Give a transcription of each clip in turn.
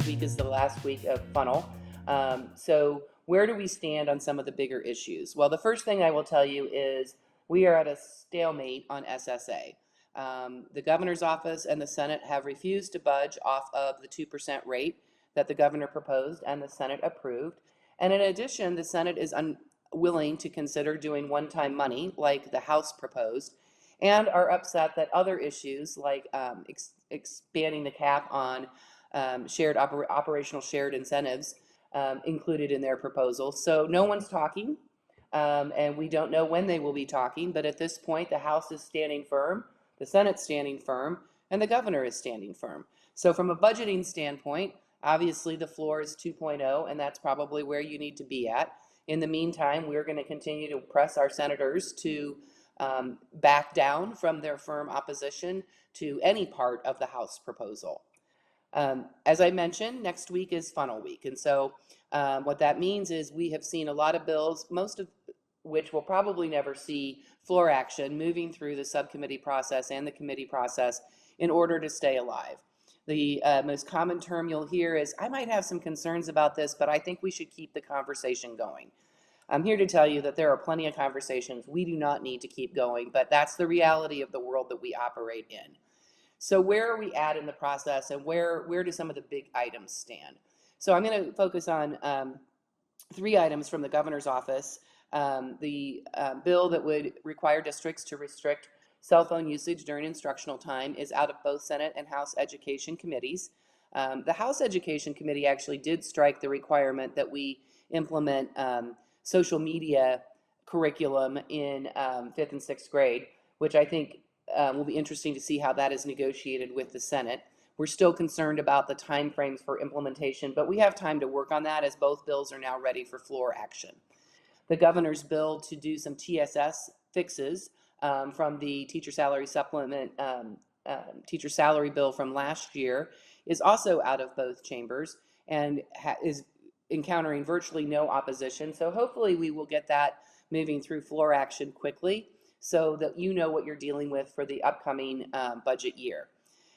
week is the last week of funnel. So where do we stand on some of the bigger issues? Well, the first thing I will tell you is we are at a stalemate on SSA. The governor's office and the Senate have refused to budge off of the 2% rate that the governor proposed and the Senate approved. And in addition, the Senate is unwilling to consider doing one-time money like the House proposed, and are upset that other issues like expanding the cap on operational shared incentives included in their proposal. So no one's talking, and we don't know when they will be talking, but at this point the House is standing firm, the Senate's standing firm, and the governor is standing firm. So from a budgeting standpoint, obviously the floor is 2.0, and that's probably where you need to be at. In the meantime, we're going to continue to press our senators to back down from their firm opposition to any part of the House proposal. As I mentioned, next week is funnel week, and so what that means is we have seen a lot of bills, most of which will probably never see floor action, moving through the subcommittee process and the committee process in order to stay alive. The most common term you'll hear is, I might have some concerns about this, but I think we should keep the conversation going. I'm here to tell you that there are plenty of conversations we do not need to keep going, but that's the reality of the world that we operate in. So where are we at in the process, and where do some of the big items stand? So I'm going to focus on 3 items from the governor's office. The bill that would require districts to restrict cell phone usage during instructional time is out of both Senate and House Education committees. The House Education Committee actually did strike the requirement that we implement social media curriculum in 5th and 6th grade, which I think will be interesting to see how that is negotiated with the Senate. We're still concerned about the timeframes for implementation, but we have time to work on that as both bills are now ready for floor action. The governor's bill to do some TSS fixes from the teacher salary supplement, teacher salary bill from last year is also out of both chambers and is encountering virtually no opposition. So hopefully we will get that moving through floor action quickly so that you know what you're dealing with for the upcoming budget year.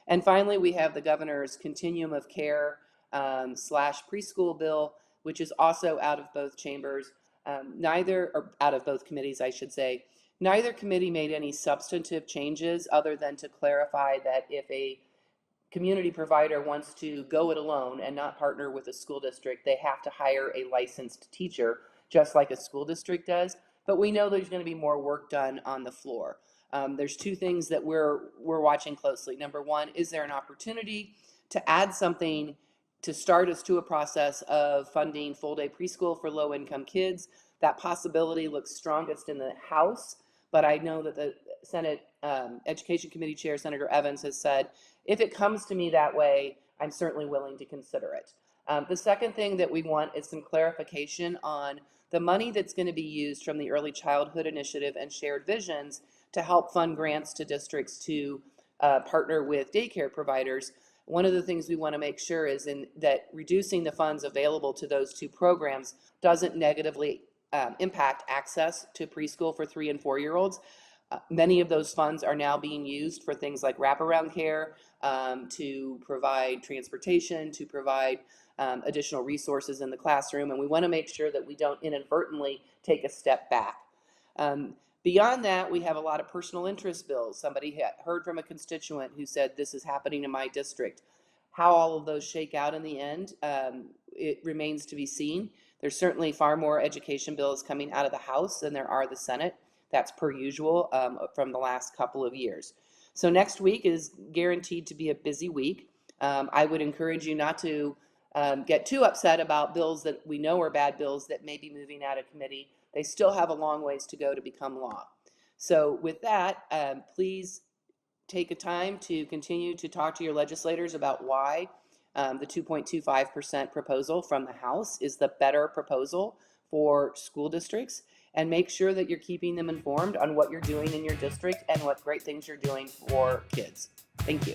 And finally, we have the governor's continuum of care / preschool bill, which is also out of both chambers, or out of both committees, I should say. Neither committee made any substantive changes other than to clarify that if a community provider wants to go it alone and not partner with a school district, they have to hire a licensed teacher, just like a school district does. But we know there's going to be more work done on the floor. There's 2 things that we're watching closely. Number 1, is there an opportunity to add something to start us to a process of funding full-day preschool for low-income kids? That possibility looks strongest in the House, but I know that the Senate Education Committee Chair, Senator Evans, has said, if it comes to me that way, I'm certainly willing to consider it. The second thing that we want is some clarification on the money that's going to be used from the Early Childhood Initiative and Shared Visions to help fund grants to districts to partner with daycare providers. One of the things we want to make sure is that reducing the funds available to those 2 programs doesn't negatively impact access to preschool for 3- and 4-year-olds. Many of those funds are now being used for things like wraparound care, to provide transportation, to provide additional resources in the classroom, and we want to make sure that we don't inadvertently take a step back. Beyond that, we have a lot of personal interest bills. Somebody heard from a constituent who said, this is happening in my district. How all of those shake out in the end, it remains to be seen. There's certainly far more education bills coming out of the House than there are the Senate. That's per usual from the last couple of years. So next week is guaranteed to be a busy week. I would encourage you not to get too upset about bills that we know are bad bills that may be moving out of committee. They still have a long ways to go to become law. So with that, please take a time to continue to talk to your legislators about why the 2.25% proposal from the House is the better proposal for school districts, and make sure that you're keeping them informed on what you're doing in your district and what great things you're doing for kids. Thank you.